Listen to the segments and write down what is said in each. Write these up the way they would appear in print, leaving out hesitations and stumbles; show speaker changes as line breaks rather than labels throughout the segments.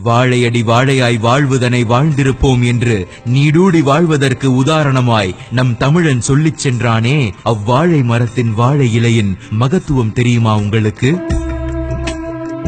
வாழையடி வாழையாய் வாழ்வதனை வாழ்ந்திருப்போம் என்று நீடூடி வாழ்வதற்கு உதாரணமாய் நம் தமிழன் சொல்லிச் சென்றானே, அவ்வாழை மரத்தின் வாழை இலையின் மகத்துவம் தெரியுமா உங்களுக்கு?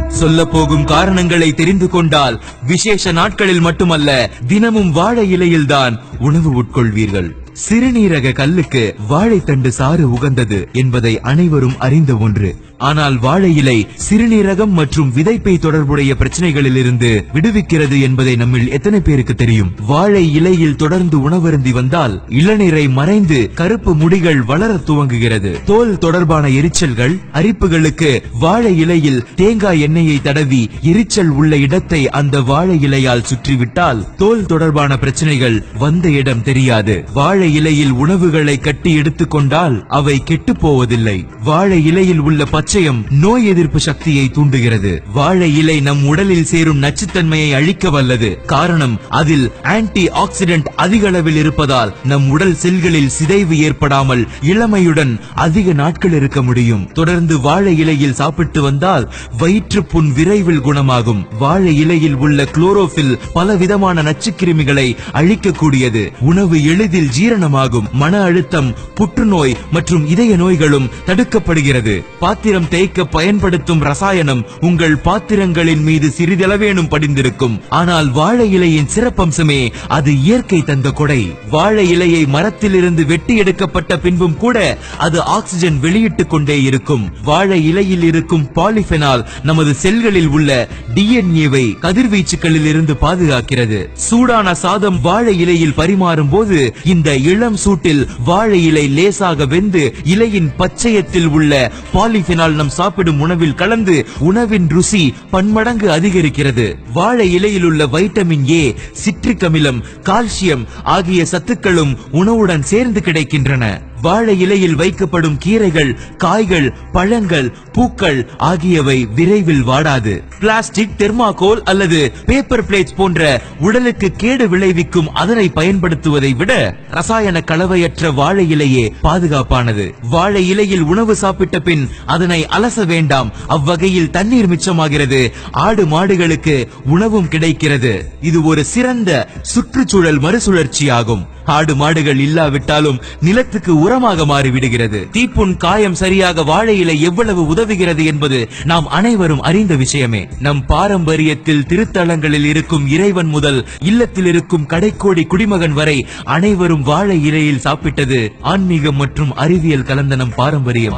சொல்ல போகும் காரணங்களை தெரிந்து கொண்டால் விசேஷ நாட்களில் மட்டுமல்ல, தினமும் வாழை இலையில்தான் உணவு உட்கொள்வீர்கள். சிறுநீரக கல்லுக்கு வாழைத்தண்டு சாறு உகந்தது என்பதை அனைவரும் அறிந்த ஒன்று. ஆனால் வாழை இலை சிறுநீரகம் மற்றும் விதைப்பை தொடர்புடைய பிரச்சனைகளில் இருந்து விடுவிக்கிறது என்பதை நம்மில் எத்தனை பேருக்கு தெரியும்? வாழை இலையில் தொடர்ந்து உணவருந்தி வந்தால் இளநீரை மறைந்து கருப்பு முடிகள் வளர துவங்குகிறது. தோல் தொடர்பான எரிச்சல்கள், அரிப்புகளுக்கு வாழை இலையில் தேங்காய் எண்ணெயை தடவி எரிச்சல் உள்ள இடத்தை அந்த வாழை இலையால் சுற்றிவிட்டால் தோல் தொடர்பான பிரச்சனைகள் வந்த இடம் தெரியாது. வாழை இலையில் உணவுகளை கட்டி எடுத்துக் கொண்டால் அவை கெட்டு போவதில்லை. வாழை இலையில் உள்ள பச்சையம் நோய் எதிர்ப்பு சக்தியை தூண்டுகிறது. வாழை இலை நம் உடலில் சேரும் நச்சுத்தன்மையை அழிக்க வல்லது. காரணம், அதில் ஆன்டி ஆக்சிடென்ட் அதிக அளவில் இருப்பதால் நம் உடல் செல்களில் சிதைவு ஏற்படாமல் இளமையுடன் அதிக நாட்கள் இருக்க முடியும். தொடர்ந்து வாழை இலையில் சாப்பிட்டு வந்தால் வயிற்று புண் விரைவில் குணமாகும். வாழை இலையில் உள்ள குளோரோபில் பல விதமான நச்சுக்கிருமிகளை அழிக்கக்கூடியது. உணவு எளிதில் ஜீரணமாகும். மன அழுத்தம், புற்றுநோய் மற்றும் இதய நோய்களும் தடுக்கப்படுகிறது. பாத்திரம் தேய்க்க பயன்படுத்தும் ரசாயனம் உங்கள் பாத்திரங்களின் மீது சிறிதளவேனும் படிந்திருக்கும். ஆனால் வாழை இலையின் சிறப்பம்சமே அது இயற்கை தந்த கொடை. வாழை இலையை மரத்திலிருந்து வெட்டி எடுக்கப்பட்ட பின்பும் கூட அது ஆக்சிஜன் வெளியிட்டுக் கொண்டே இருக்கும். வாழை இலையில் இருக்கும் பாலிபெனால் நமது செல்களில் உள்ள டிஎன்ஏவை கதிர்வீச்சுகளில் இருந்து பாதுகாக்கிறது. சூடான சாதம் வாழை இலையில் பரிமாறும் போது இந்த இளம் சூட்டில் வாழை இலை லேசாக வெந்து இலையின் பச்சையத்தில் உள்ள பாலிபெனால் நம் சாப்பிடும் உணவில் கலந்து உணவின் ருசி பன்மடங்கு அதிகரிக்கிறது. வாழை இலையில் உள்ள வைட்டமின் ஏ, சிட்ரிக் அமிலம், கால்சியம் ஆகிய சத்துக்களும் உணவுடன் சேர்ந்து கிடைக்கின்றன. வாழை இலையில் வைக்கப்படும் கீரைகள், காய்கள், பழங்கள், பூக்கள் ஆகியவை விரைவில் வாடாது. பிளாஸ்டிக், தெர்மாகோல் அல்லது பேப்பர் பிளேட்ஸ் போன்ற உடலுக்கு கேடு விளைவிக்கும் அதனை பயன்படுத்துவதை விட ரசாயன கலவையற்ற வாழை இலையே பாதுகாப்பானது. வாழை இலையில் உணவு சாப்பிட்ட பின் அதனை அலச வேண்டாம். அவ்வகையில் தண்ணீர் மிச்சமாகிறது. ஆடு மாடுகளுக்கு உணவும் கிடைக்கிறது. இது ஒரு சிறந்த சுற்றுச்சூழல் மறுசுழற்சி ஆகும். ஆடு மாடுகள் இல்லாவிட்டாலும் நிலத்துக்கு உரமாக மாறிவிடுகிறது. தீப்புண், காயம் சரியாக வாழை இலை எவ்வளவு உதவுகிறது என்பது நாம் அனைவரும் அறிந்த விஷயமே. நம் பாரம்பரியத்தில் திருத்தலங்களில் இருக்கும் இறைவன் முதல் இல்லத்தில் இருக்கும் கடைக்கோடி குடிமகன் வரை அனைவரும் வாழை இலையில் சாப்பிட்டது ஆன்மீகம் மற்றும் அறிவியல் கலந்த நம் பாரம்பரியம்.